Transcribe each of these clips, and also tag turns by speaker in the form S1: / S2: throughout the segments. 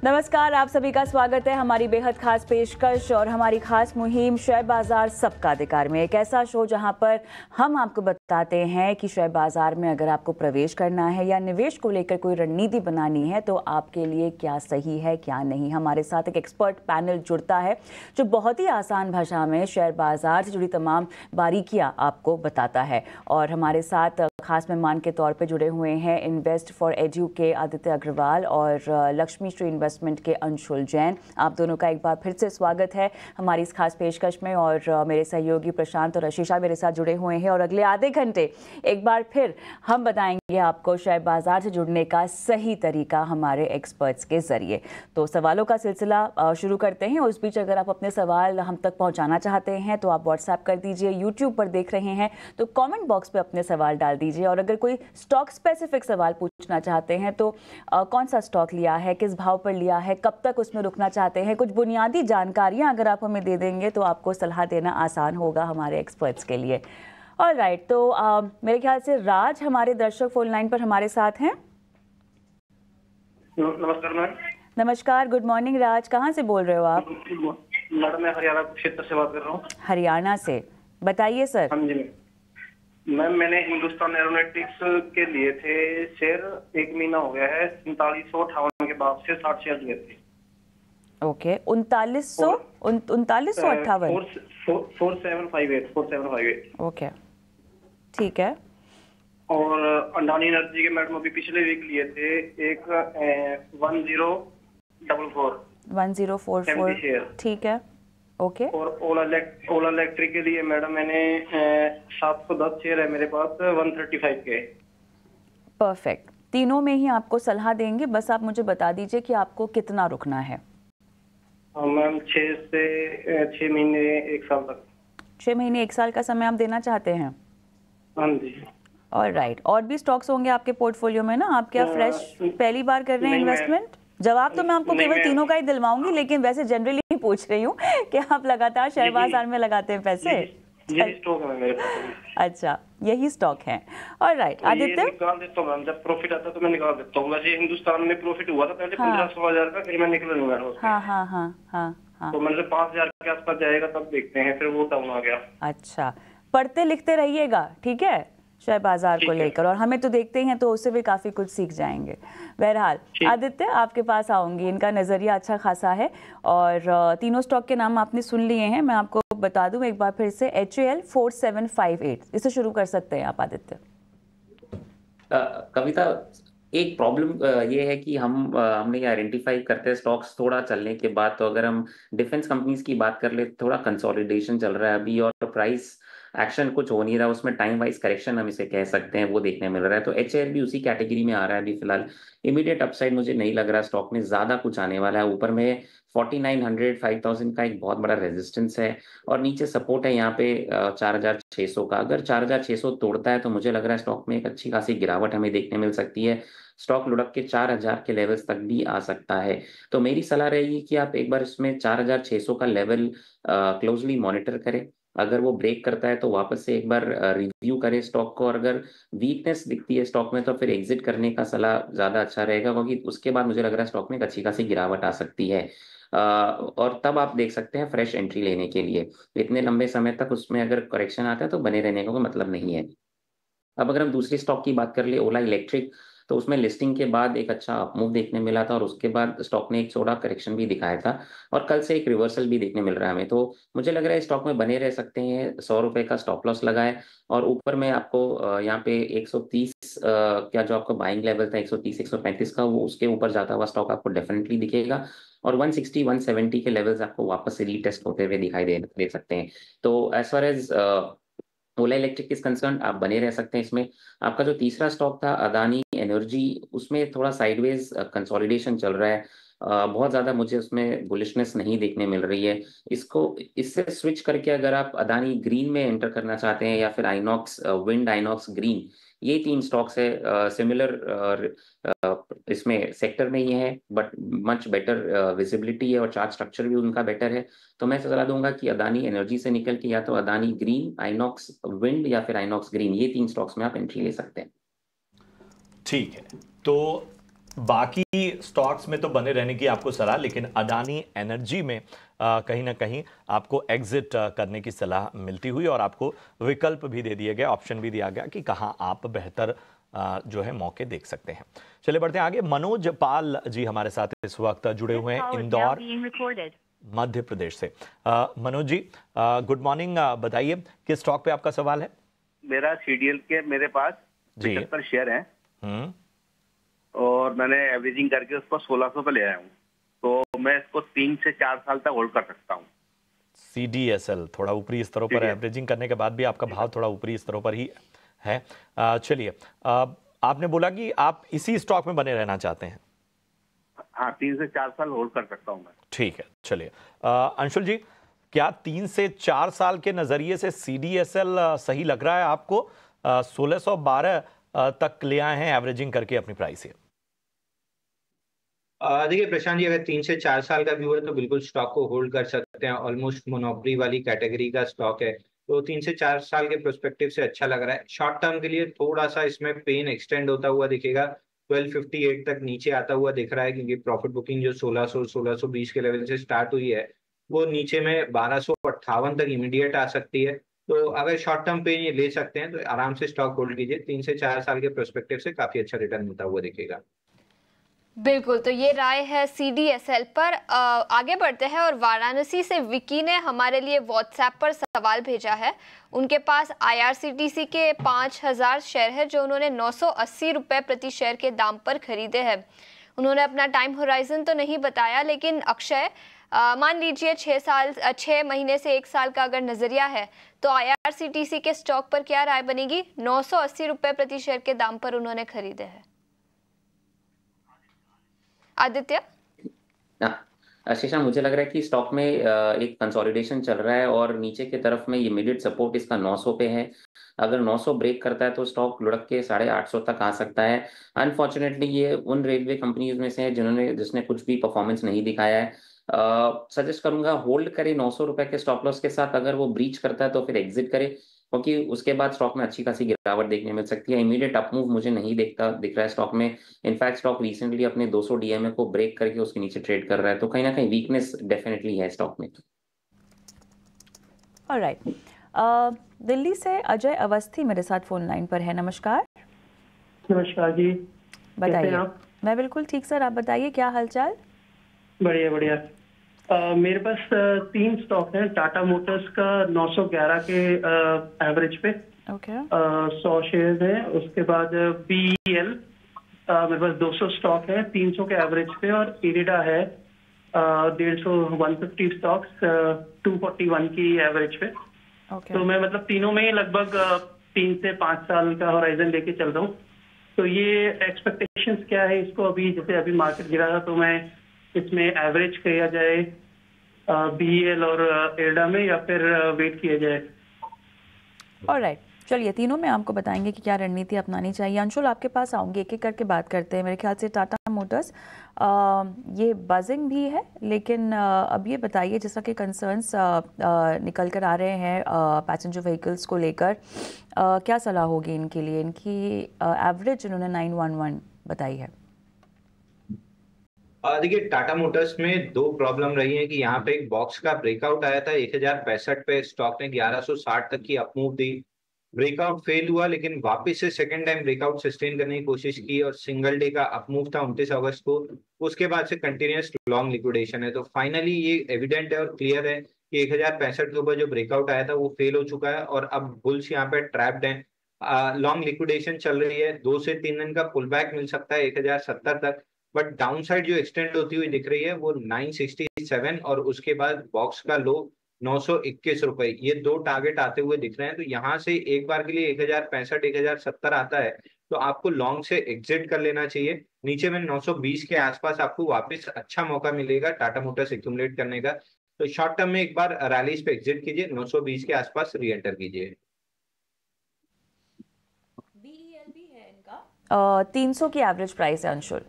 S1: नमस्कार, आप सभी का स्वागत है हमारी बेहद खास पेशकश और हमारी खास मुहिम शेयर बाजार सबका अधिकार में। एक ऐसा शो जहां पर हम आपको बताते हैं कि शेयर बाजार में अगर आपको प्रवेश करना है या निवेश को लेकर कोई रणनीति बनानी है तो आपके लिए क्या सही है क्या नहीं। हमारे साथ एक एक्सपर्ट पैनल जुड़ता है जो बहुत ही आसान भाषा में शेयर बाजार से जुड़ी तमाम बारीकियां आपको बताता है। और हमारे साथ खास मेहमान के तौर पे जुड़े हुए हैं इन्वेस्ट फॉर एड्यू के आदित्य अग्रवाल और लक्ष्मी श्री इन्वेस्टमेंट के अंशुल जैन। आप दोनों का एक बार फिर से स्वागत है हमारी इस खास पेशकश में। और मेरे सहयोगी प्रशांत और आशीषा मेरे साथ जुड़े हुए हैं और अगले आधे घंटे एक बार फिर हम बताएंगे आपको शेयर बाजार से जुड़ने का सही तरीका हमारे एक्सपर्ट्स के जरिए। तो सवालों का सिलसिला शुरू करते हैं। उस बीच अगर आप अपने सवाल हम तक पहुंचाना चाहते हैं तो आप व्हाट्सएप कर दीजिए। यूट्यूब पर देख रहे हैं तो कमेंट बॉक्स पे अपने सवाल डाल दीजिए। और अगर कोई स्टॉक स्पेसिफिक सवाल पूछना चाहते हैं तो कौन सा स्टॉक लिया है, किस भाव पर लिया है, कब तक उसमें रुकना चाहते हैं, कुछ बुनियादी जानकारियां अगर आप हमें दे देंगे तो आपको सलाह देना आसान होगा हमारे एक्सपर्ट्स के लिए। ऑलराइट, तो मेरे ख्याल से राज हमारे दर्शक फोन लाइन पर हमारे साथ हैं।
S2: नमस्कार मैम।
S1: नमस्कार, गुड मॉर्निंग राज। कहाँ से बोल रहे हो आप?
S2: मैडम मैं हरियाणा क्षेत्र से बात कर रहा हूँ।
S1: हरियाणा से, बताइए सर।
S2: हाँ जी मैम, मैंने हिंदुस्तान एरोनॉटिक्स के लिए थे शेयर, 1 महीना हो गया है। 4758 के बाद से 60 शेयर लिए थे।
S1: ओके, 3958
S2: 4758।
S1: ओके, ठीक है।
S2: और अडानी एनर्जी के मैडम अभी पिछले वीक लिए थे एक 1044 शेयर,
S1: ठीक है। ओके।
S2: और ओला इलेक्ट्रिक के लिए मैडम मैंने 710 शेयर है मेरे पास, 135 के।
S1: परफेक्ट, तीनों में ही आपको सलाह देंगे, बस आप मुझे बता दीजिए कि आपको कितना रुकना है।
S2: मैम 6 से 6 महीने 1 साल तक।
S1: 6 महीने 1 साल का समय आप देना चाहते हैं?
S2: हाँ जी।
S1: ऑलराइट, और भी स्टॉक्स होंगे आपके पोर्टफोलियो में ना? आप क्या फ्रेश पहली बार कर रहे हैं इन्वेस्टमेंट? जवाब तो मैं आपको केवल तीनों का ही दिलवाऊंगी, लेकिन वैसे जनरली पूछ रही हूँ कि आप लगातार शेयर बाजार में लगाते हैं पैसे।
S2: यही स्टॉक है मेरे पास।
S1: अच्छा, यही स्टॉक है। ऑलराइट आदित्य,
S2: निकाल देता हूँ जब प्रॉफिट आता है तो मैं निकाल देता हूँ। वैसे हिंदुस्तान में प्रॉफिट हुआ था पहले 15-16 हजार का, फिर मैं निकल लूंगा।
S1: हाँ,
S2: तो मैंने 5,000 के आसपास जाएगा तब देखते हैं, फिर वो डाउन आ गया।
S1: अच्छा, पढ़ते लिखते रहिएगा, ठीक है, शेयर बाजार को लेकर, और हमें तो देखते ही हैं तो उससे भी काफ़ी कुछ सीख जाएंगे। बहरहाल आदित्य, आपके पास आऊँगी, इनका नज़रिया अच्छा खासा है और तीनों स्टॉक के नाम आपने सुन लिए हैं। मैं आपको बता दूं एक बार फिर से, HAL 4758, इसे शुरू कर सकते हैं आप आदित्य।
S3: कविता, एक प्रॉब्लम ये है कि हमने ये आइडेंटिफाई करते हैं स्टॉक्स थोड़ा चलने के बाद, तो अगर हम डिफेंस कंपनीज की बात कर ले, थोड़ा कंसोलिडेशन चल रहा है अभी और प्राइस एक्शन कुछ हो नहीं रहा, उसमें टाइम वाइज करेक्शन हम इसे कह सकते हैं वो देखने मिल रहा है। तो HAL भी उसी कैटेगरी में आ रहा है अभी फिलहाल। इमीडिएट अपसाइड मुझे नहीं लग रहा स्टॉक में ज्यादा कुछ आने वाला है। ऊपर में 4900 5000 का एक बहुत बड़ा रेजिस्टेंस है और नीचे सपोर्ट है यहाँ पे 4600 का। अगर 4600 तोड़ता है तो मुझे लग रहा है स्टॉक में एक अच्छी खासी गिरावट हमें देखने मिल सकती है। स्टॉक लुढ़क के 4000 के लेवल्स तक भी आ सकता है। तो मेरी सलाह रहेगी कि आप एक बार इसमें 4600 का लेवल क्लोजली मॉनिटर करें। अगर वो ब्रेक करता है तो वापस से एक बार रिव्यू करें स्टॉक को, और अगर वीकनेस दिखती है स्टॉक में तो फिर एग्जिट करने का सलाह ज्यादा अच्छा रहेगा, क्योंकि उसके बाद मुझे लग रहा है स्टॉक में एक अच्छी खासी गिरावट आ सकती है। और तब आप देख सकते हैं फ्रेश एंट्री लेने के लिए। इतने लंबे समय तक उसमें अगर करेक्शन आता है तो बने रहने का कोई मतलब नहीं है। अब अगर हम दूसरी स्टॉक की बात कर ले, ओला इलेक्ट्रिक, तो उसमें लिस्टिंग के बाद एक अच्छा अपमूव देखने मिला था और उसके बाद स्टॉक ने एक छोटा करेक्शन भी दिखाया था और कल से एक रिवर्सल भी देखने मिल रहा है हमें। तो मुझे लग रहा है स्टॉक में बने रह सकते हैं। 100 रुपए का स्टॉप लॉस लगा है और ऊपर में आपको यहाँ पे 130 क्या जो आपका बाइंग लेवल था 130 135 का, वो उसके ऊपर जाता हुआ स्टॉक आपको डेफिनेटली दिखेगा और 160 170 के लेवल्स आपको वापस से रीटेस्ट होते हुए दिखाई दे सकते हैं। तो as far as Ola Electric is concern, आप बने रह सकते हैं इसमें। आपका जो तीसरा स्टॉक था अदानी एनर्जी, उसमें थोड़ा साइडवेज कंसोलिडेशन चल रहा है। बहुत ज्यादा मुझे उसमें बुलिशनेस नहीं देखने मिल रही है। इससे स्विच करके अगर आप अदानी ग्रीन में एंटर करना चाहते हैं या फिर आइनॉक्स विंड, आइनॉक्स ग्रीन, ये 3 स्टॉक्स है सिमिलर इसमें सेक्टर में ही है बट मच बेटर विजिबिलिटी है और चार्ट स्ट्रक्चर भी उनका बेटर है। तो मैं सलाह दूंगा कि अदानी एनर्जी से निकल के या तो अदानी ग्रीन, आइनॉक्स विंड या फिर आइनॉक्स ग्रीन, ये 3 स्टॉक्स में आप एंट्री ले सकते हैं।
S4: ठीक है, तो बाकी स्टॉक्स में तो बने रहने की आपको सलाह, लेकिन अडानी एनर्जी में कहीं ना कहीं आपको एग्जिट करने की सलाह मिलती हुई और आपको विकल्प भी दे दिए गए, ऑप्शन भी दिया गया कि कहाँ आप बेहतर जो है मौके देख सकते हैं। चलिए बढ़ते हैं आगे। मनोज पाल जी हमारे साथ इस वक्त जुड़े हुए हैं इंदौर मध्य प्रदेश से। मनोज जी गुड मॉर्निंग, बताइए किस स्टॉक पे आपका सवाल है?
S5: मेरा सीडीएल के मेरे पास 75 शेयर हैं और मैंने एवरेजिंग करके उसको 1600 पे ले आया हूँ, तो मैं इसको 3 से 4 साल तक होल्ड कर सकता हूँ।
S4: CDSL थोड़ा ऊपरी स्तरों पर, एवरेजिंग करने के बाद भी आपका भाव थोड़ा ऊपरी स्तरों पर ही है। चलिए आपने बोला कि आप इसी स्टॉक में बने रहना चाहते हैं।
S5: हाँ, 3 से 4 साल होल्ड कर सकता हूँ मैं।
S4: ठीक है, चलिए अंशुल जी, क्या 3 से 4 साल के नजरिए से CDSL सही लग रहा है आपको? 1612 तक ले आए हैं एवरेजिंग करके अपनी प्राइस है।
S6: देखिए प्रशांत जी, अगर 3 से 4 साल का व्यू है तो बिल्कुल स्टॉक को होल्ड कर सकते हैं। ऑलमोस्ट मोनोपोली वाली कैटेगरी का स्टॉक है, तो 3 से 4 साल के प्रोस्पेक्टिव से अच्छा लग रहा है। शॉर्ट टर्म के लिए थोड़ा सा इसमें पेन एक्सटेंड होता हुआ दिखेगा, 1258 तक नीचे आता हुआ दिख रहा है, क्योंकि प्रॉफिट बुकिंग जो 1600-1620 के लेवल से स्टार्ट हुई है वो नीचे में 1258 तक इमीडिएट आ सकती है। तो अगर शॉर्ट टर्म पेन ये ले सकते हैं तो आराम से स्टॉक होल्ड कीजिए। 3 से 4 साल के प्रोस्पेक्टिव से काफी अच्छा रिटर्न मिलता हुआ दिखेगा।
S7: बिल्कुल, तो ये राय है CDSL पर। आगे बढ़ते हैं और वाराणसी से विकी ने हमारे लिए व्हाट्सएप पर सवाल भेजा है। उनके पास IRCTC के 5000 शेयर है जो उन्होंने 980 रुपये प्रति शेयर के दाम पर खरीदे हैं। उन्होंने अपना टाइम होराइजन तो नहीं बताया, लेकिन अक्षय मान लीजिए 6 महीने से 1 साल का अगर नजरिया है तो IRCTC के स्टॉक पर क्या राय बनेगी? 980 रुपये प्रति शेयर के दाम पर उन्होंने खरीदे हैं। आदित्य?
S3: आशीषा, मुझे लग रहा है कि स्टॉक में एक कंसोलिडेशन चल रहा है और नीचे की तरफ में इमीडिएट सपोर्ट इसका 900 पे है। अगर 900 ब्रेक करता है तो स्टॉक लुढ़क के 850 तक आ सकता है। अनफॉर्चुनेटली ये उन रेलवे कंपनीज में से है जिसने कुछ भी परफॉर्मेंस नहीं दिखाया है। सजेस्ट करूंगा होल्ड करे 900 रुपए के स्टॉप लॉस के साथ। अगर वो ब्रीच करता है तो फिर एग्जिट करे, क्योंकि उसके बाद स्टॉक में अच्छी खासी गिरावट देखने मिल सकती है। इमीडिएट अप मूव मुझे नहीं दिख रहा है स्टॉक में। इनफैक्ट स्टॉक रिसेंटली अपने 200 DMA को ब्रेक करके उसके नीचे ट्रेड कर रहा है, तो कहीं ना कहीं वीकनेस डेफिनेटली है स्टॉक में।
S1: ऑलराइट, दिल्ली से अजय अवस्थी मेरे साथ फोन लाइन पर है। नमस्कार।
S2: नमस्कार जी,
S1: बताइए। मैं बिल्कुल ठीक सर, आप बताइए क्या हालचाल?
S2: बढ़िया बढ़िया। मेरे पास 3 स्टॉक हैं। टाटा मोटर्स का 911 के एवरेज पे 100 शेयर है। उसके बाद BEL मेरे पास 200 स्टॉक है 300 के एवरेज पे, और इरिडा है 150 स्टॉक्स 241 की एवरेज पे। तो मैं मतलब तीनों में लगभग 3 से 5 साल का होराइजन लेके चल रहा हूँ। तो ये एक्सपेक्टेशंस क्या है इसको? अभी जैसे अभी मार्केट गिरा था तो मैं इसमें एवरेज किया जाए BEL और इरिडा में, या फिर वेट किया जाए?
S1: ऑलराइट, चलिए तीनों में आपको बताएंगे कि क्या रणनीति अपनानी चाहिए। अंशुल, आपके पास आऊंगे, एक एक करके बात करते हैं। मेरे ख्याल से टाटा मोटर्स ये बजिंग भी है, लेकिन अब ये बताइए जैसा कि कंसर्न्स निकल कर आ रहे हैं पैसेंजर व्हीकल्स को लेकर, क्या सलाह होगी इनके लिए? इनकी एवरेज इन्होंने 911 बताई है।
S6: देखिए टाटा मोटर्स में 2 प्रॉब्लम रही है कि यहाँ पे एक बॉक्स का ब्रेकआउट आया था 1065 पे, स्टॉक ने 1160 तक की अपमूव दी। ब्रेकआउट फेल हुआ, लेकिन वापस से सेकंड टाइम ब्रेकआउट सस्टेन करने की कोशिश की और सिंगल डे का अपमूव था 29 अगस्त को। उसके बाद से कंटिन्यूअस लॉन्ग लिक्विडेशन है। तो फाइनली ये एविडेंट है और क्लियर है कि 1065 के ऊपर जो ब्रेकआउट आया था वो फेल हो चुका है और अब बुल्स यहाँ पे ट्रैप्ड हैं। लॉन्ग लिक्विडेशन चल रही है, 2 से 3 दिन का पुल बैक मिल सकता है 1070 तक, बट डाउनसाइड जो एक्सटेंड होती हुई दिख रही है वो 967 और उसके बाद बॉक्स का लो 921 रुपए, ये 2 टारगेट आते हुए दिख रहे हैं। तो यहाँ से एक बार के लिए 1065 1070 आता है तो आपको लॉन्ग से एग्जिट कर लेना चाहिए। नीचे में 920 के आसपास आपको वापस अच्छा मौका मिलेगा टाटा मोटर्स एक्यूमुलेट करने का। तो शॉर्ट टर्म में एक बार रैलीज पे एग्जिट कीजिए, 920 के आसपास री एंटर कीजिए।
S1: BEL भी है इनका 300 की एवरेज प्राइस है अंशुल।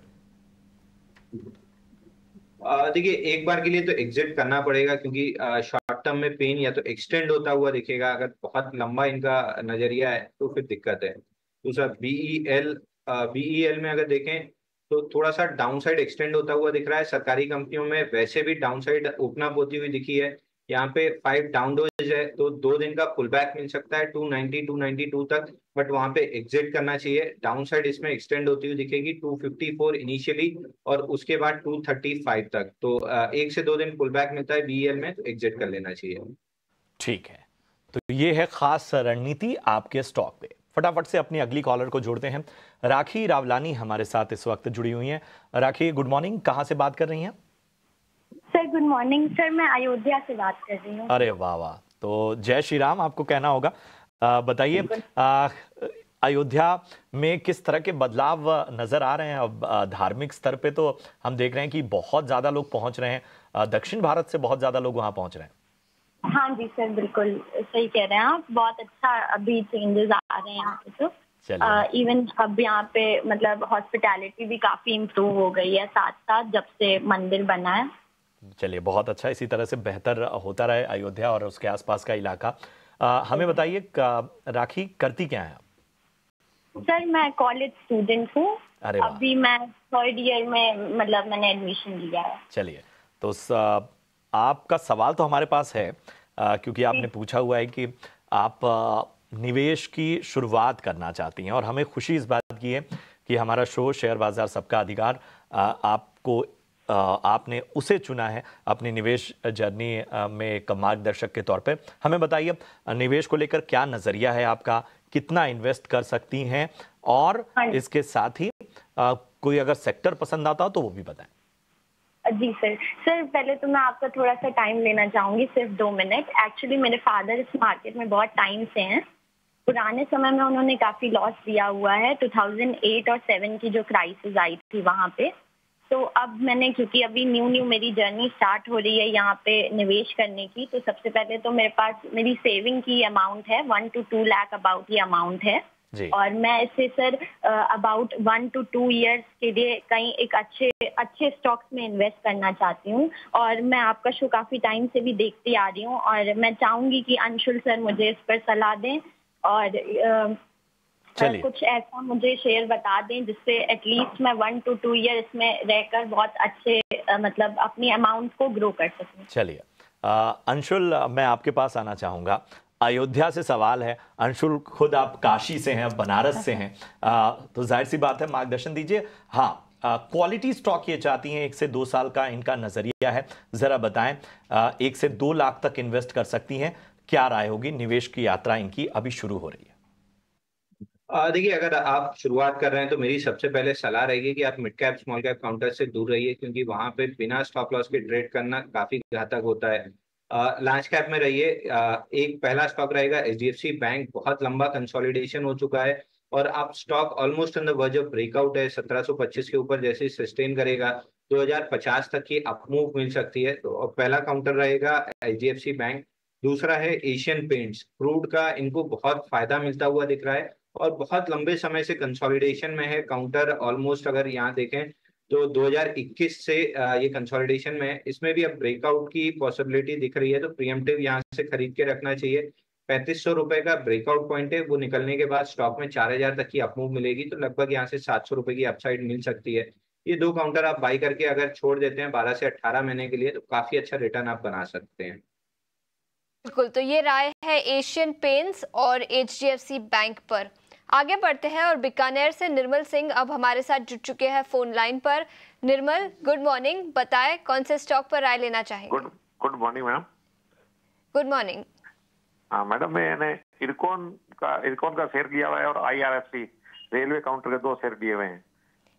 S6: देखिए एक बार के लिए तो एग्जिट करना पड़ेगा, क्योंकि शॉर्ट टर्म में पेन या तो एक्सटेंड होता हुआ दिखेगा, अगर बहुत लंबा इनका नजरिया है तो फिर दिक्कत है। दूसरा BEL में अगर देखें तो थोड़ा सा डाउनसाइड एक्सटेंड होता हुआ दिख रहा है। सरकारी कंपनियों में वैसे भी डाउनसाइड ओपन अप होती हुई दिखी है। यहाँ पे 5 डाउन डोज है, तो 2 दिन का पुल बैक मिल सकता है 290 292 तक, बट वहां पे एग्जिट करना चाहिए। डाउन साइड इसमें एक्सटेंड होती हुई दिखेगी 254 इनिशियली और उसके बाद 235 तक। तो 1 से 2 दिन पुल बैक मिलता है बीईएल में, तो एग्जिट कर लेना चाहिए।
S4: ठीक है, तो ये है खास रणनीति आपके स्टॉक पे। फटाफट से अपनी अगली कॉलर को जोड़ते हैं। राखी रावलानी हमारे साथ इस वक्त जुड़ी हुई हैं। राखी, गुड मॉर्निंग, कहाँ से बात कर रही हैं?
S8: सर गुड मॉर्निंग सर, मैं अयोध्या से बात कर रही हूँ।
S4: अरे वाह वाह, तो जय श्री राम आपको कहना होगा। बताइए अयोध्या में किस तरह के बदलाव नजर आ रहे हैं? अब धार्मिक स्तर पे तो हम देख रहे हैं कि बहुत ज्यादा लोग पहुंच रहे हैं, दक्षिण भारत से बहुत ज्यादा लोग वहां पहुंच रहे हैं।
S8: हाँ जी सर, बिल्कुल सही कह रहे हैं आप। बहुत अच्छा अभी चेंजेस आ रहे हैं यहाँ पे। तो इवन अब यहाँ पे मतलब हॉस्पिटैलिटी भी काफी इम्प्रूव हो गई है साथ साथ जब से मंदिर बना है।
S4: चलिए, बहुत अच्छा, इसी तरह से बेहतर होता रहे अयोध्या और उसके आसपास का इलाका। हमें बताइए राखी, करती क्या है आप?
S8: सर मैं कॉलेज स्टूडेंट हूँ, अभी मैं 3rd ईयर में मतलब मैंने एडमिशन लिया है।
S4: चलिए, तो आपका सवाल तो हमारे पास है क्योंकि आपने पूछा हुआ है कि आप निवेश की शुरुआत करना चाहती हैं और हमें खुशी इस बात की है कि हमारा शो शेयर बाजार सबका अधिकार आपने उसे चुना है अपनी निवेश जर्नी में एक मार्गदर्शक के तौर पे। हमें बताइए निवेश को लेकर क्या नजरिया है आपका, कितना इन्वेस्ट कर सकती हैं, और इसके साथ ही कोई अगर सेक्टर पसंद आता हो तो वो भी बताएं।
S8: जी सर, पहले तो मैं आपका थोड़ा सा टाइम लेना चाहूंगी, सिर्फ 2 मिनट। एक्चुअली मेरे फादर इस मार्केट में बहुत टाइम से हैं। पुराने समय में उन्होंने काफी लॉस दिया हुआ है, 2008 और 7 की जो क्राइसिस आई थी वहां पे। तो अब मैंने, क्योंकि अभी न्यू मेरी जर्नी स्टार्ट हो रही है यहाँ पे निवेश करने की, तो सबसे पहले तो मेरे पास मेरी सेविंग की अमाउंट है 1 to 2 लाख अबाउट ये अमाउंट है। और मैं इससे सर अबाउट 1 to 2 ईयर्स के लिए कहीं एक अच्छे स्टॉक्स में इन्वेस्ट करना चाहती हूँ। और मैं आपका शो काफी टाइम से भी देखती आ रही हूँ और मैं चाहूंगी कि अंशुल सर मुझे इस पर सलाह दें और कुछ ऐसा मुझे शेयर बता दें जिससे एटलीस्ट मैं 1 to 2 ईयर इसमें रहकर बहुत अच्छे मतलब अपनी अमाउंट को ग्रो कर सकूं।
S4: चलिए अंशुल, मैं आपके पास आना चाहूंगा। अयोध्या से सवाल है। अंशुल खुद आप काशी से हैं, बनारस से हैं, तो जाहिर सी बात है मार्गदर्शन दीजिए। हाँ, क्वालिटी स्टॉक ये चाहती हैं, 1 से 2 साल का इनका नजरिया है, जरा बताएं। 1 से 2 लाख तक इन्वेस्ट कर सकती हैं, क्या राय होगी? निवेश की यात्रा इनकी अभी शुरू हो रही है।
S6: देखिए, अगर आप शुरुआत कर रहे हैं तो मेरी सबसे पहले सलाह रहेगी कि आप mid cap small cap counter से दूर रहिए, क्योंकि वहां पे बिना स्टॉप लॉस के ट्रेड करना काफी घातक होता है। लार्ज कैप में रहिए। एक पहला स्टॉक रहेगा एचडीएफसी बैंक, बहुत लंबा कंसोलिडेशन हो चुका है और आप stock almost on the verge of breakout है। 1725 के ऊपर जैसे सस्टेन करेगा 2050 तक की अपमूव मिल सकती है। तो पहला काउंटर रहेगा एचडीएफसी बैंक। दूसरा है एशियन पेंट्स, क्रूड का इनको बहुत फायदा मिलता हुआ दिख रहा है और बहुत लंबे समय से कंसोलिडेशन में है काउंटर। ऑलमोस्ट अगर यहाँ देखें तो 2021 से ये कंसोलिडेशन में है। इसमें भी अब ब्रेकआउट की पॉसिबिलिटी दिख रही है, तो प्रीएम्प्टिव यहाँ से खरीद के रखना चाहिए। 3500 रुपए का ब्रेकआउट पॉइंट है, वो निकलने के बाद स्टॉक में 4000 तक की अपमूव मिलेगी, तो लगभग यहाँ से 700 रुपए की अपसाइड मिल सकती है। ये 2 काउंटर आप बाई करके अगर छोड़ देते हैं 12 से 18 महीने के लिए, तो काफी अच्छा रिटर्न आप बना सकते हैं।
S7: बिल्कुल, तो ये राय है एशियन पेंट्स और एचडीएफसी बैंक पर। आगे बढ़ते हैं और बीकानेर से निर्मल सिंह अब हमारे साथ जुड़ चुके हैं फोन लाइन पर। निर्मल, गुड मॉर्निंग, बताएं कौन से स्टॉक पर राय लेना चाहेंगे?
S9: Good morning madam.
S7: Good morning.
S9: हाँ मैडम, मैंने इरकॉन का शेयर लिया हुआ है और आईआरएफसी रेलवे काउंटर के 2 शेयर लिए हुए हैं।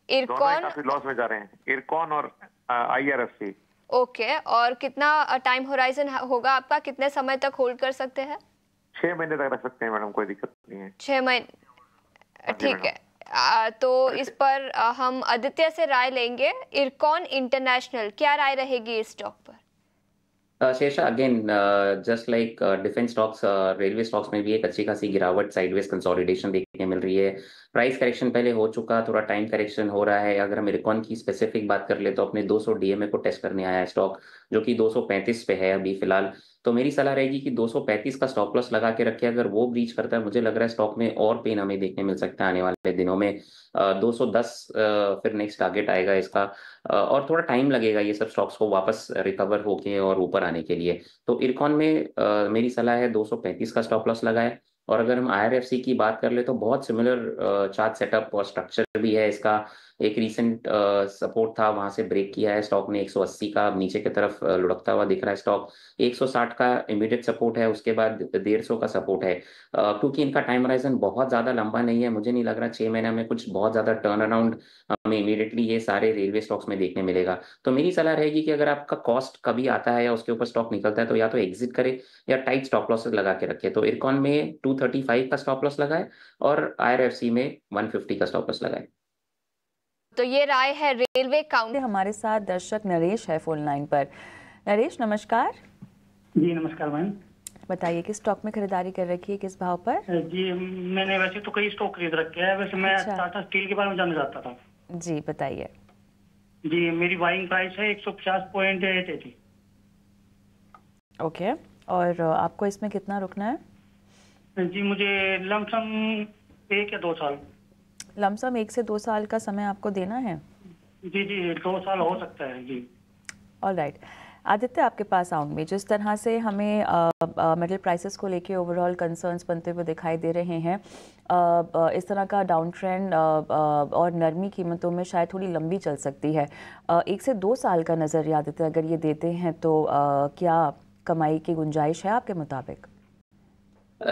S7: इरकॉन
S9: काफी लॉस में जा रहे हैं, इरकॉन और आईआरएफसी।
S7: ओके, और कितना टाइम होराइजन होगा आपका, कितने समय तक होल्ड कर सकते हैं?
S9: 6 महीने तक रख सकते हैं मैडम, कोई दिक्कत नहीं है।
S7: 6 महीने, ठीक है। तो इस पर हम आदित्य से राय लेंगे। इरकॉन इंटरनेशनल, क्या राय रहेगी इस स्टॉक पर?
S3: Shesha, again just like defence stocks, railway stocks में भी एक अच्छी खासी गिरावट, साइडवेज कंसोलिडेशन देखने मिल रही है। प्राइस करेक्शन पहले हो चुका, थोड़ा टाइम करेक्शन हो रहा है। अगर हम इरकॉन की स्पेसिफिक बात कर ले तो अपने 200 डीएमए को टेस्ट करने आया है स्टॉक, जो कि 235 पे है अभी फिलहाल। तो मेरी सलाह रहेगी कि 235 का स्टॉप लॉस लगा के रखे। अगर वो ब्रीच करता है, मुझे लग रहा है स्टॉक में और पेन हमें देखने मिल सकता है आने वाले दिनों में। 210 फिर नेक्स्ट टारगेट आएगा इसका, और थोड़ा टाइम लगेगा ये सब स्टॉक्स को वापस रिकवर होके और ऊपर आने के लिए। तो इरकॉन में मेरी सलाह है 235 का स्टॉप लॉस लगाए। और अगर हम IRFC की बात कर ले तो बहुत सिमिलर चार्ट सेटअप और स्ट्रक्चर भी है इसका। एक रीसेंट सपोर्ट था, वहां से ब्रेक किया है स्टॉक ने 180 का, नीचे की तरफ लुढ़कता हुआ दिख रहा है स्टॉक। 160 का इमीडिएट सपोर्ट है, उसके बाद 150 का सपोर्ट है। क्योंकि इनका टाइम होराइजन बहुत ज्यादा लंबा नहीं है, मुझे नहीं लग रहा 6 महीने में कुछ बहुत ज्यादा टर्न अराउंड हमें इमीडिएटली ये सारे रेलवे स्टॉक्स में देखने मिलेगा। तो मेरी सलाह रहेगी कि अगर आपका कॉस्ट कभी आता है या उसके ऊपर स्टॉक निकलता है तो या तो एग्जिट करे या टाइट स्टॉप लॉसेस लगा के रखे। तो इरकॉन में 235 का स्टॉप लॉस लगाए और IRFC में 150 का स्टॉप लॉस लगाए।
S7: तो ये राय है रेलवे काउंटर।
S1: हमारे साथ दर्शक नरेश है फोन लाइन पर। नरेश नमस्कार।
S2: जी नमस्कार मैम।
S1: बताइए किस स्टॉक में खरीदारी कर रखी है, किस भाव पर?
S2: जी मैंने वैसे तो कई स्टॉक खरीद रखे हैं, वैसे मैं टाटा स्टील के बारे में जानना चाहता था।
S1: जी बताइए।
S2: जी मेरी बाइंग प्राइस है 150.8 थी।
S1: ओके, और आपको इसमें कितना रुकना है?
S2: जी मुझे लमसम 1 या 2 साल।
S1: लमसम 1 से 2 साल का समय आपको देना है?
S2: जी 2 साल हो सकता है जी।
S1: ऑलराइट आदित्य, आपके पास आऊँगी। जिस तरह से हमें मेटल प्राइसेस को लेके ओवरऑल कंसर्न्स बनते हुए दिखाई दे रहे हैं, इस तरह का डाउन ट्रेंड और नरमी कीमतों में शायद थोड़ी लंबी चल सकती है। 1 से 2 साल का नज़रिया आदित्य अगर ये देते हैं तो क्या कमाई की गुंजाइश है आपके मुताबिक?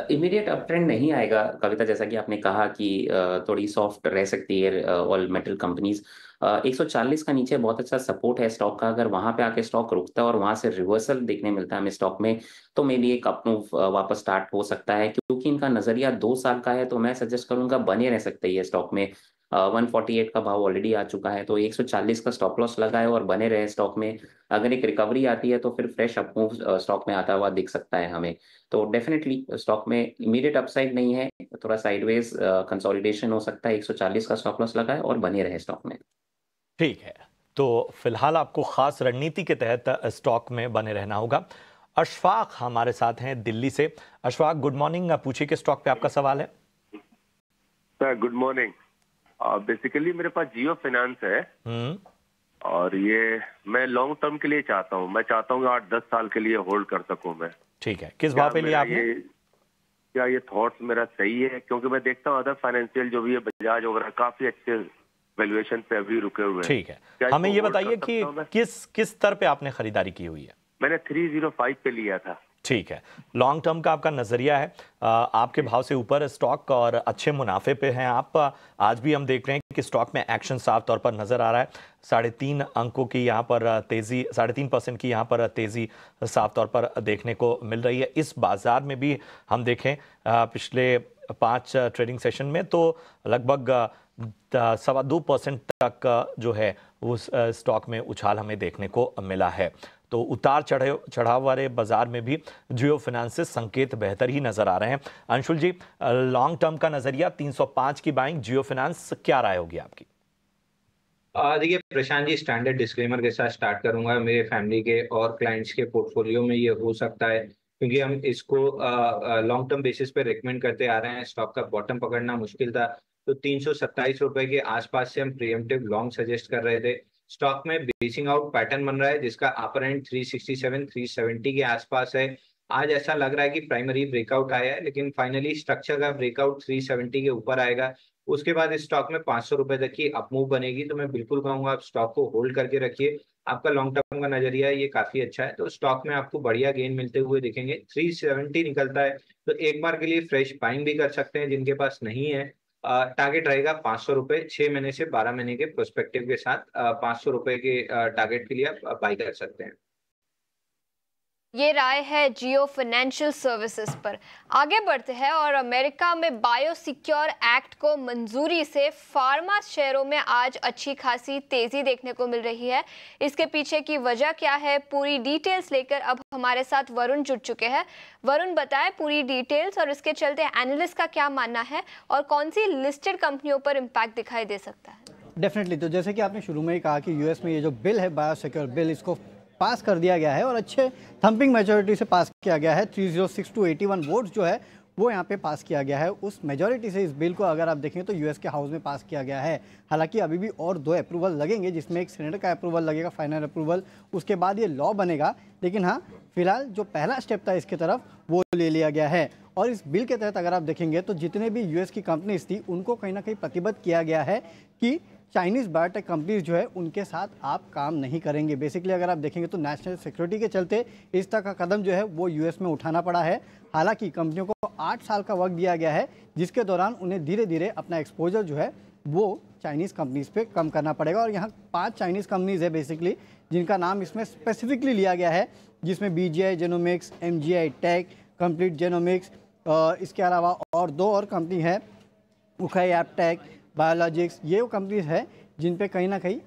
S3: इमीडिएट अप ट्रेंड नहीं आएगा कविता, जैसा कि आपने कहा कि थोड़ी सॉफ्ट रह सकती है ऑल मेटल कंपनीज। 140 का नीचे बहुत अच्छा सपोर्ट है स्टॉक का। अगर वहां पे आके स्टॉक रुकता है और वहां से रिवर्सल देखने मिलता है हमें स्टॉक में, तो मे बी एक अप मूव वापस स्टार्ट हो सकता है। क्योंकि इनका नजरिया 2 साल का है, तो मैं सजेस्ट करूंगा बने रह सकते हैं स्टॉक में। 148 का भाव ऑलरेडी आ चुका है, तो 140 का स्टॉप लॉस लगाए और बने रहे स्टॉक में। अगर एक रिकवरी आती है तो फिर फ्रेश अप मूव स्टॉक में आता हुआ दिख सकता है हमें। तो डेफिनेटली स्टॉक में इमीडिएट अपसाइड नहीं है, थोड़ा साइडवेज कंसोलिडेशन हो सकता है। 140 का स्टॉप लॉस लगाए और बने रहे स्टॉक में।
S4: ठीक है, तो फिलहाल आपको खास रणनीति के तहत स्टॉक में बने रहना होगा। अशफाक हमारे साथ हैं दिल्ली से। अशफाक गुड मॉर्निंग, पूछिए कि स्टॉक पे आपका सवाल है।
S10: Sir good morning. बेसिकली मेरे पास जियो फाइनेंस है और ये मैं लॉन्ग टर्म के लिए चाहता हूँ। मैं चाहता हूँ 8-10 साल के लिए होल्ड कर सकूं मैं।
S4: ठीक है, किस भाव पे लिया आपने?
S10: क्या ये थॉट्स मेरा सही है? क्योंकि मैं देखता हूँ अदर फाइनेंशियल जो भी है, बजाज वगैरह काफी अच्छे वैल्यूएशन पे अभी रुके हुए हैं।
S4: ठीक है, हमें ये बताइए कि किस स्तर पे आपने खरीदारी की हुई है?
S10: मैंने 305 पे लिया था।
S4: ठीक है, लॉन्ग टर्म का आपका नजरिया है, आपके भाव से ऊपर स्टॉक और अच्छे मुनाफे पे हैं आप। आज भी हम देख रहे हैं कि स्टॉक में एक्शन साफ तौर पर नजर आ रहा है। 3.5 अंकों की यहाँ पर तेजी, 3.5% की यहाँ पर तेजी साफ तौर पर देखने को मिल रही है। इस बाजार में भी हम देखें पिछले 5 ट्रेडिंग सेशन में तो लगभग 2.25% तक जो है उस स्टॉक में उछाल हमें देखने को मिला है। तो उतार चढ़ाव वाले बाजार में भी जियो फाइनेंस संकेत बेहतर ही नजर आ रहे हैं। अंशुल जी, लॉन्ग टर्म का नजरिया 305 की बाइंग जियो फाइनेंस, क्या राय होगी आपकी?
S6: देखिए प्रशांत जी, स्टैंडर्ड डिस्क्लेमर के साथ स्टार्ट करूंगा। मेरे फैमिली के और क्लाइंट्स के पोर्टफोलियो में ये हो सकता है, क्योंकि हम इसको लॉन्ग टर्म बेसिस पे रिकमेंड करते आ रहे हैं। स्टॉक का बॉटम पकड़ना मुश्किल था, तो 327 रुपए के आसपास से हम प्रीएम्प्टिव लॉन्ग सजेस्ट कर रहे थे। स्टॉक में बेसिंग आउट पैटर्न बन रहा है, जिसका अपर एंड 367-370 के आसपास है। आज ऐसा लग रहा है कि प्राइमरी ब्रेकआउट आया है, लेकिन फाइनली स्ट्रक्चर का ब्रेकआउट 370 के ऊपर आएगा। उसके बाद इस स्टॉक में 500 रुपए तक की अपमूव बनेगी। तो मैं बिल्कुल कहूंगा आप स्टॉक को होल्ड करके रखिए। आपका लॉन्ग टर्म का नजरिया ये काफी अच्छा है, तो स्टॉक में आपको बढ़िया गेन मिलते हुए दिखेंगे। 370 निकलता है तो एक बार के लिए फ्रेश बाइंग भी कर सकते हैं जिनके पास नहीं है। टारगेट रहेगा 500 रुपए 6 महीने से 12 महीने के प्रोस्पेक्टिव के साथ। 500 रुपए के टारगेट के लिए आप बाई कर सकते हैं।
S7: ये राय है जियो फाइनेंशियल सर्विसेज पर। आगे बढ़ते हैं और अमेरिका में बायोसिक्योर एक्ट को मंजूरी से फार्मा शेयरों में आज अच्छी खासी तेजी देखने को मिल रही है। इसके पीछे की वजह क्या है, पूरी डिटेल्स लेकर अब हमारे साथ वरुण जुड़ चुके हैं। वरुण बताएं पूरी डिटेल्स और इसके चलते एनालिस्ट का क्या मानना है और कौन सी लिस्टेड कंपनियों पर इम्पैक्ट दिखाई दे सकता है।
S11: डेफिनेटली, तो जैसे कि आपने शुरू में ही कहा कि यूएस में ये जो बिल है बायोसिक्योर बिल, इसको पास कर दिया गया है और अच्छे थम्पिंग मेजॉरिटी से पास किया गया है। 306 to 81 वोट्स जो है वो यहाँ पे पास किया गया है। उस मेजॉरिटी से इस बिल को अगर आप देखें तो यूएस के हाउस में पास किया गया है। हालांकि अभी भी और 2 अप्रूवल लगेंगे, जिसमें एक सेनेटर का अप्रूवल लगेगा, फाइनल अप्रूवल, उसके बाद ये लॉ बनेगा। लेकिन हाँ, फिलहाल जो पहला स्टेप था इसके तरफ वो ले लिया गया है। और इस बिल के तहत अगर आप देखेंगे तो जितने भी यूएस की कंपनीज थी उनको कहीं ना कहीं प्रतिबद्ध किया गया है कि चाइनीज़ बायोटेक कंपनीज जो है उनके साथ आप काम नहीं करेंगे। बेसिकली अगर आप देखेंगे तो नेशनल सिक्योरिटी के चलते इस तरह का कदम जो है वो यूएस में उठाना पड़ा है। हालांकि कंपनियों को 8 साल का वक्त दिया गया है, जिसके दौरान उन्हें धीरे धीरे अपना एक्सपोजर जो है वो चाइनीज़ कंपनीज पे कम करना पड़ेगा। और यहाँ 5 चाइनीज़ कंपनीज है बेसिकली जिनका नाम इसमें स्पेसिफिकली लिया गया है, जिसमें BGI Genomics, MGI Tech, Complete Genomics, इसके अलावा और 2 और कंपनी है, उखाई एपटेक, बायोलॉजिक्स। ये वो कंपनीज है जिन पे कहीं ना कहीं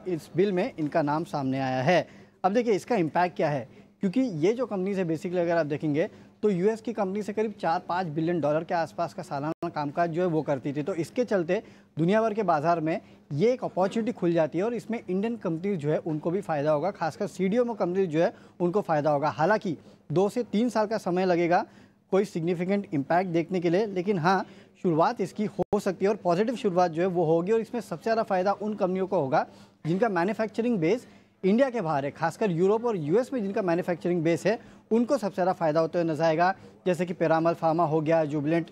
S11: इस बिल में इनका नाम सामने आया है। अब देखिए इसका इम्पैक्ट क्या है, क्योंकि ये जो कंपनीज है बेसिकली अगर आप देखेंगे तो यूएस की कंपनी से करीब 4-5 बिलियन डॉलर के आसपास का सालाना कामकाज जो है वो करती थी। तो इसके चलते दुनिया भर के बाजार में ये एक अपॉर्चुनिटी खुल जाती है और इसमें इंडियन कंपनीज जो है उनको भी फ़ायदा होगा, खासकर CDMO कंपनीज जो है उनको फ़ायदा होगा। हालांकि 2 से 3 साल का समय लगेगा कोई सिग्निफिकेंट इम्पैक्ट देखने के लिए, लेकिन हाँ, शुरुआत इसकी हो सकती है और पॉजिटिव शुरुआत जो है वो होगी। और इसमें सबसे ज़्यादा फ़ायदा उन कंपनियों को होगा जिनका मैन्युफैक्चरिंग बेस इंडिया के बाहर है, खासकर यूरोप और यूएस में जिनका मैन्युफैक्चरिंग बेस है उनको सबसे ज़्यादा फ़ायदा होते हुए नजर आएगा। जैसे कि पिरामल फार्मा हो गया, जुबिलेंट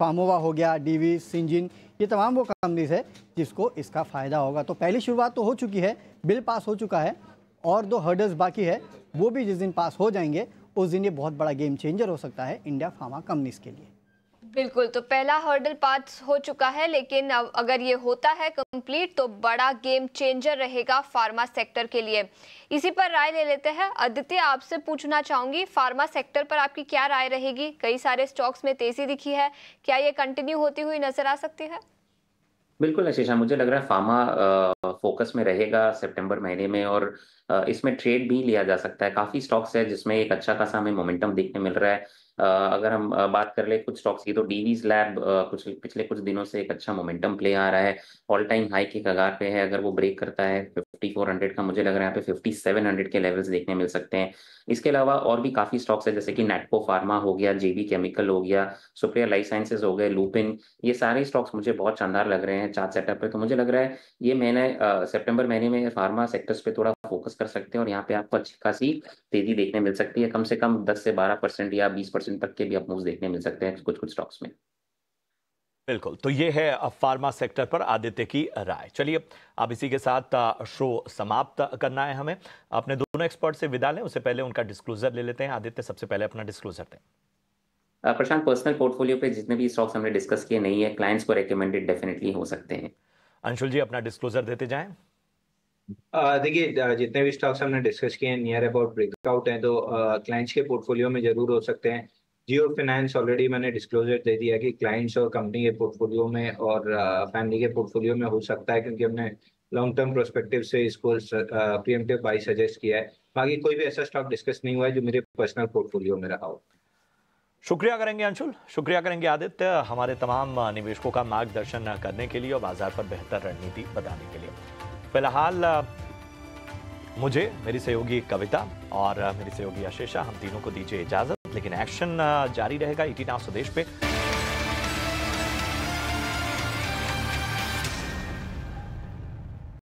S11: फार्मोवा हो गया, DV, सिंजिन, ये तमाम वो कंपनीज है जिसको इसका फ़ायदा होगा। तो पहली शुरुआत तो हो चुकी है, बिल पास हो चुका है और 2 हर्डल्स बाकी है, वो भी जिस दिन पास हो जाएंगे उस दिन ये बहुत बड़ा गेम चेंजर हो सकता है इंडिया फार्मा कंपनीज के लिए।
S7: बिल्कुल, तो पहला हर्डल पास हो चुका है, लेकिन अगर ये होता है कंप्लीट तो बड़ा गेम चेंजर रहेगा फार्मा सेक्टर के लिए। इसी पर राय ले लेते हैं। आदित्य, आपसे पूछना चाहूंगी, फार्मा सेक्टर पर आपकी क्या राय रहेगी? कई सारे स्टॉक्स में तेजी दिखी है, क्या ये कंटिन्यू होती हुई नजर आ सकती है?
S3: बिल्कुल आशीषा, मुझे लग रहा है फार्मा फोकस में रहेगा सितंबर महीने में और इसमें ट्रेड भी लिया जा सकता है। काफ़ी स्टॉक्स है जिसमें एक अच्छा खासा हमें मोमेंटम देखने मिल रहा है। अगर हम बात कर ले कुछ स्टॉक्स की तो डीवीज लैब पिछले कुछ दिनों से एक अच्छा मोमेंटम प्ले आ रहा है, ऑल टाइम हाई की कगार पे है। अगर वो ब्रेक करता है 5400 का, मुझे लग रहा है यहाँ पे 5700 के लेवल्स देखने मिल सकते हैं। इसके अलावा और भी काफ़ी स्टॉक्स है जैसे कि नेटको फार्मा हो गया, JB केमिकल हो गया, सुप्रिया लाइफ साइंसेज हो गए, लुपिन, ये सारे स्टॉक्स मुझे बहुत शानदार लग रहे हैं चार्ट सेटअप पे। तो मुझे लग रहा है ये महीने सितंबर महीने में फार्मा सेक्टर्स पे थोड़ा फोकस कर सकते हैं और यहाँ पे आपको अच्छी खासी तेजी देखने मिल सकती है। कम से कम 10 से 12% या 20% तक के भी अपमूव्स देखने मिल सकते हैं कुछ कुछ स्टॉक्स में।
S4: बिल्कुल, तो ये है फार्मा सेक्टर पर आदित्य की राय। चलिए अब इसी के साथ शो समाप्त करना है हमें। अपने दोनों एक्सपर्ट से विदा लें, उससे पहले उनका डिस्क्लोजर ले लेते हैं। आदित्य, सबसे पहले अपना डिस्क्लोजर दें।
S3: प्रशांत, पर्सनल पोर्टफोलियो पे जितने भी स्टॉक्स हमने डिस्कस किए नहीं है, क्लाइंट्स को रेकमेंडेड डेफिनेटली हो सकते हैं।
S4: अंशुल जी, अपना डिस्क्लोजर देते जाएं।
S6: देखिए, जितने भी स्टॉक्स हमने डिस्कस किए हैं नियर अबाउट ब्रेकआउट हैं, तो क्लाइंट्स के पोर्टफोलियो में जरूर हो सकते हैं। जियो फाइनेंस ऑलरेडी मैंने डिस्क्लोजर दे दिया कि क्लाइंट्स और कंपनी के पोर्टफोलियो में और फैमिली के पोर्टफोलियो में हो सकता है, क्योंकि हमने लॉन्ग टर्म प्रोस्पेक्टिव से इसको प्रीएम्प्टिव बाई सजेस्ट किया है। बाकी कोई भी ऐसा स्टॉक डिस्कस नहीं हुआ है जो मेरे पर्सनल पोर्टफोलियो में रहा हो।
S4: शुक्रिया करेंगे अंशुल, शुक्रिया करेंगे आदित्य, हमारे तमाम निवेशकों का मार्गदर्शन करने के लिए और बाजार पर बेहतर रणनीति बताने के लिए। फिलहाल मुझे, मेरी सहयोगी कविता और मेरी सहयोगी आशीषा, हम तीनों को दीजिए इजाजत, लेकिन एक्शन जारी रहेगा ET Now स्वदेश पे।